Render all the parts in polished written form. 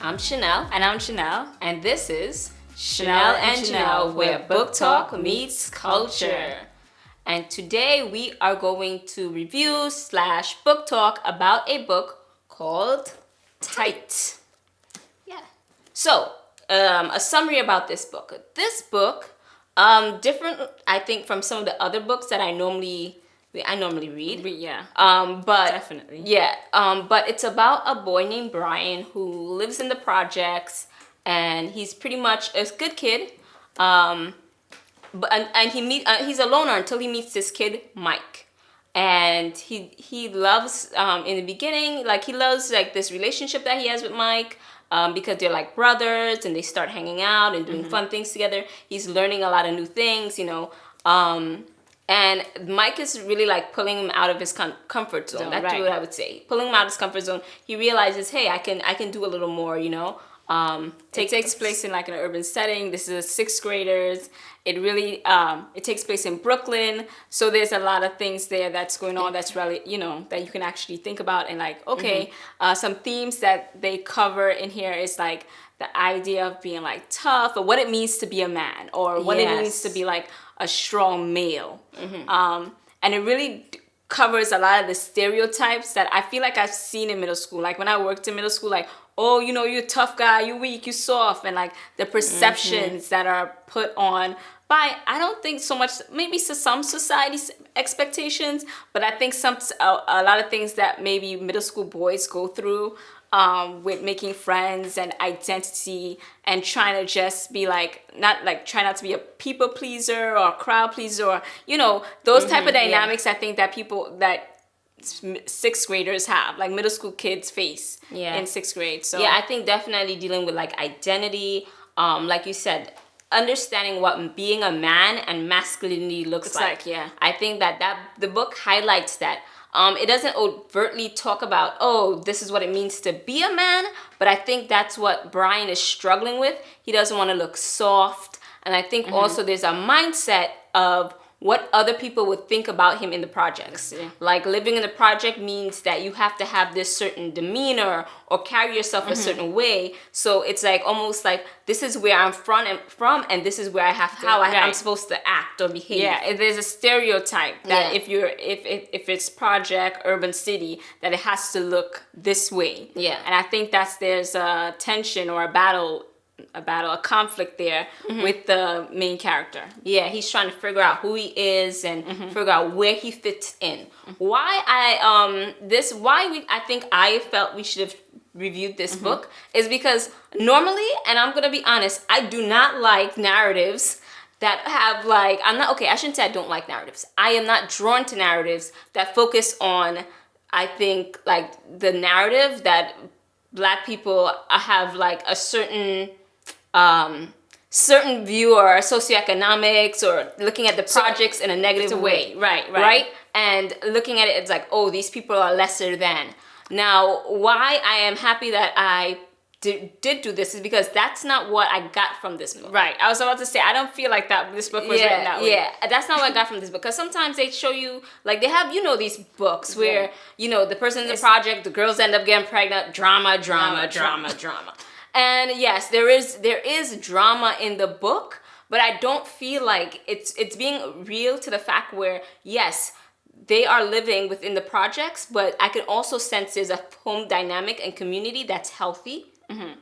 I'm Chanel. And I'm Chanel. And this is Chanel and Chanel, where book talk meets culture. And today we are going to review / book talk about a book called Tight. Yeah. So, a summary about this book. This book, different, I think, from some of the other books that I normally read. Yeah. But definitely. Yeah. But it's about a boy named Bryan who lives in the projects, and he's pretty much a good kid. But he's a loner until he meets this kid Mike, and he loves in the beginning, like he loves like this relationship that he has with Mike. Because they're like brothers and they start hanging out and doing fun things together. He's learning a lot of new things, and Mike is really like pulling him out of his comfort zone. That's right. what I would say. Pulling him out of his comfort zone. He realizes, hey, I can do a little more, It takes place in like an urban setting. This is sixth graders. It really it takes place in Brooklyn. So there's a lot of things there that's going on that's really, that you can actually think about and like, okay, some themes that they cover in here is like the idea of being like tough or what it means to be a man or what it means to be like a strong male. And it really covers a lot of the stereotypes that I feel like I've seen in middle school. Like when I worked in middle school, like, oh, you're a tough guy, you're weak, you're soft, and like the perceptions that are put on by, I don't think so much, maybe some society's expectations, but I think a lot of things that maybe middle school boys go through with making friends and identity and trying to just be like, try not to be a people pleaser or a crowd pleaser or, those type of dynamics. I think that sixth graders have, like middle school kids face in sixth grade. So yeah, I think definitely dealing with like identity, like you said, understanding what being a man and masculinity looks like. Yeah, I think that the book highlights that. It doesn't overtly talk about, oh, this is what it means to be a man, but I think that's what Bryan is struggling with. He doesn't want to look soft, and I think also there's a mindset of what other people would think about him in the projects. Like living in the project means that you have to have this certain demeanor or carry yourself a certain way. So it's like almost like this is where I'm from, and this is where I have to I'm supposed to act or behave. Yeah, there's a stereotype that if it's project urban city that it has to look this way. Yeah, and I think there's a tension or a conflict there with the main character. Yeah, he's trying to figure out who he is and figure out where he fits in. Why I think I felt we should have reviewed this book is because normally, and I'm gonna be honest, I do not like narratives that have like, I shouldn't say I don't like narratives. I am not drawn to narratives that focus on, I think, like the narrative that Black people have like a certain view or socioeconomics or looking at the projects in a negative way. Right? And looking at it, it's like, oh, these people are lesser than. Now, why I am happy that I did do this is because that's not what I got from this book. Right. I was about to say, I don't feel like this book was written that way. Yeah, that's not what I got from this book. Because sometimes they show you, like they have, these books where, the person in the project, the girls end up getting pregnant, drama. And yes, there is drama in the book, but I don't feel like it's being real to the fact where, yes, they are living within the projects, but I can also sense there's a home dynamic and community that's healthy,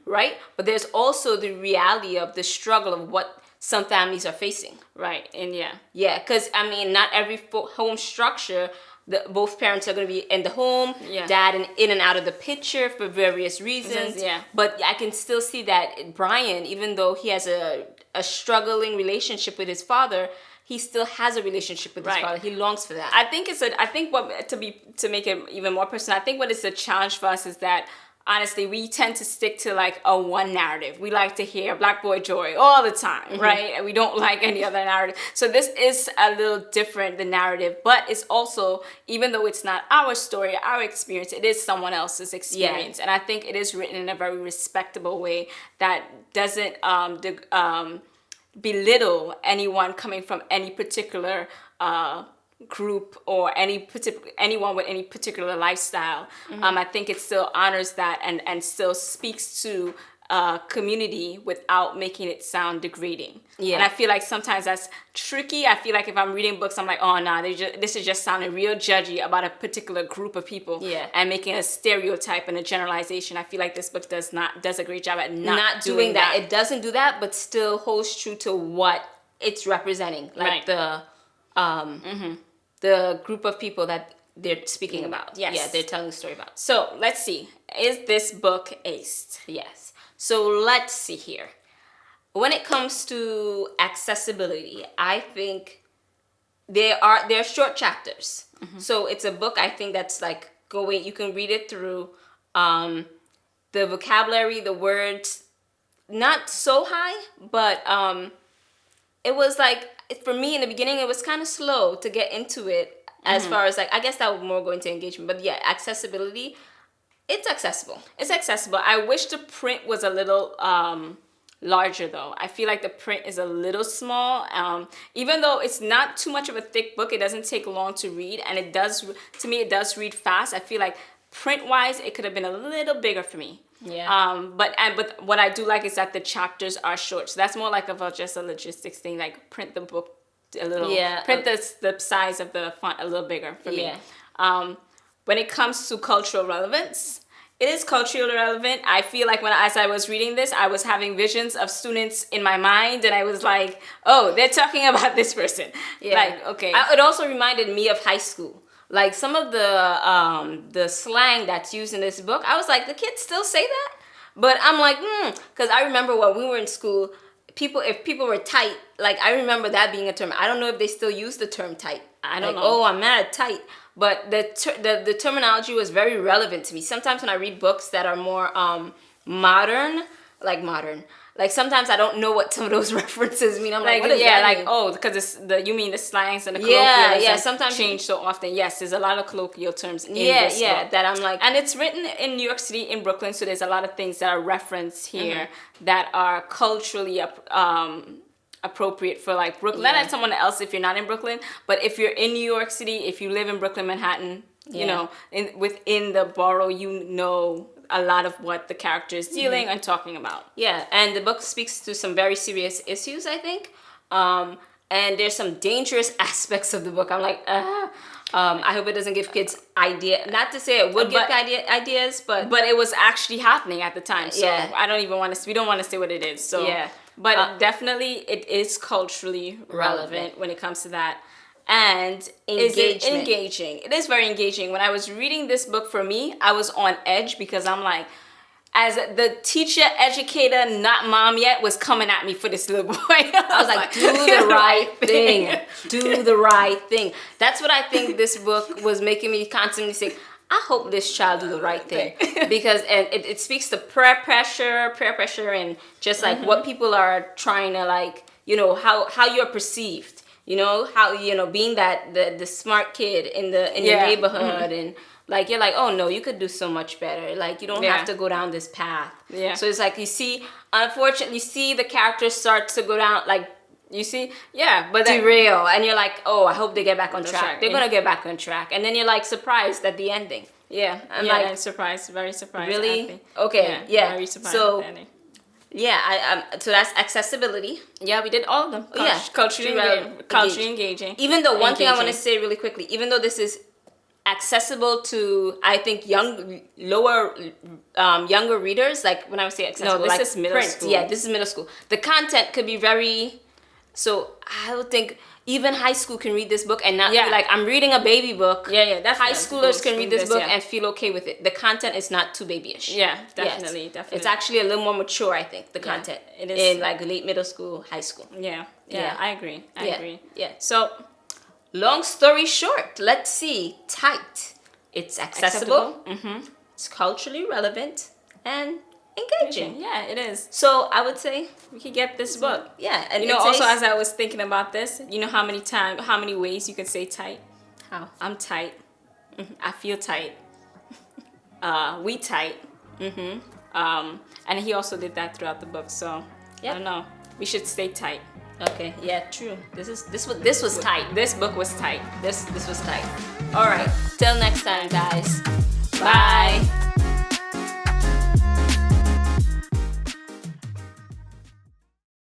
right? But there's also the reality of the struggle of what some families are facing. Right, and Yeah, because, not every home structure, both parents are going to be in the home, dad in and out of the picture for various reasons. But I can still see that Bryan, even though he has a struggling relationship with his father, he still has a relationship with his father. He longs for that. I think to make it even more personal, I think what is a challenge for us is that honestly, we tend to stick to like a one narrative. We like to hear Black Boy Joy all the time, right? And we don't like any other narrative. So this is a little different, the narrative, but it's also, even though it's not our story, our experience, it is someone else's experience. And I think it is written in a very respectable way that doesn't belittle anyone coming from any particular group or anyone with any particular lifestyle. I think it still honors that and still speaks to community without making it sound degrading. Yeah. And I feel like sometimes that's tricky. I feel like if I'm reading books, I'm like, oh, nah, this is just sounding real judgy about a particular group of people. Yeah. And making a stereotype and a generalization. I feel like this book does a great job at not doing that. It doesn't do that, but still holds true to what it's representing. Like the group of people that they're speaking about. Yes. Yeah, they're telling the story about. So let's see. Is this book aced? Yes. So let's see here. When it comes to accessibility, I think there are short chapters. So it's a book, I think, that's like you can read it through. The vocabulary, the words, not so high, but it was like, for me in the beginning, it was kind of slow to get into it. As far as like, I guess that would more go into engagement. But yeah, accessibility, it's accessible. It's accessible. I wish the print was a little larger though. I feel like the print is a little small. Even though it's not too much of a thick book, it doesn't take long to read. And it does read fast. I feel like print-wise, it could have been a little bigger for me. Yeah. But what I do like is that the chapters are short. So that's more like just a logistics thing, like print the book a little, print the size of the font a little bigger for me. When it comes to cultural relevance, it is culturally relevant. I feel like as I was reading this, I was having visions of students in my mind, and I was like, oh, they're talking about this person. Yeah. Like, okay. It also reminded me of high school. Like some of the slang that's used in this book, I was like, the kids still say that? But I'm like, because I remember when we were in school, if people were tight, like I remember that being a term. I don't know if they still use the term tight. I don't know. Oh, I'm mad at tight. But the terminology was very relevant to me. Sometimes when I read books that are more modern, like sometimes I don't know what some of those references mean. I'm like, what does that mean? Oh, because you mean the slangs and the colloquialisms sometimes change so often. Yes, there's a lot of colloquial terms in this book. That I'm like, and it's written in New York City, in Brooklyn, so there's a lot of things that are referenced here that are culturally appropriate for like Brooklyn. Not as someone else if you're not in Brooklyn, but if you're in New York City, if you live in Brooklyn, Manhattan, you know, within the borough, you know a lot of what the character is dealing and talking about. Yeah, and the book speaks to some very serious issues, I think. And there's some dangerous aspects of the book. I'm like, I hope it doesn't give kids not to say it would give ideas, but it was actually happening at the time. So we don't want to say what it is. So but definitely it is culturally relevant when it comes to that. And is it engaging? It is very engaging. When I was reading this book, for me, I was on edge because I'm like, as the teacher, educator, not mom yet, was coming at me for this little boy. I was like, do the right thing. Do the right thing. That's what I think this book was making me constantly say, I hope this child do the right thing. Because it speaks to peer pressure, and just like what people are trying to like, you know, how you're perceived. You know, how, you know, being that the smart kid in the neighborhood and like, you're like, oh no, you could do so much better. Like, you don't have to go down this path. Yeah. So it's like, unfortunately, you see the characters start to go down, like, you see, but derail. And you're like, oh, I hope they get back on track. They're going to get back on track. And then you're like surprised at the ending. Yeah. I'm like, surprised, very surprised. Really? Okay. Yeah. Very surprised at the ending. Yeah, so that's accessibility. Yeah, we did all of them. Culturally engaging. Even though one thing I want to say really quickly, even though this is accessible to, I think, younger readers, like when I would say accessible, no, this is middle school. Yeah, this is middle school. The content could be very, so I would think even high school can read this book and not feel like I'm reading a baby book. Yeah, that's high schoolers can read this book and feel okay with it. The content is not too babyish. Yeah, definitely. It's actually a little more mature, I think, the content. It is in like late middle school, high school. Yeah, I agree. I agree. Yeah. So, long story short, let's see. Tight. It's accessible. It's culturally relevant and engaging. Yeah, it is. So I would say we could get this book. Yeah, and you know, also as I was thinking about this, you know how many ways you could say tight? How? I'm tight. I feel tight. We tight. And he also did that throughout the book. So I don't know. We should stay tight. Okay. Yeah. True. This was tight. This book was tight. This was tight. All right. Till next time, guys. Bye.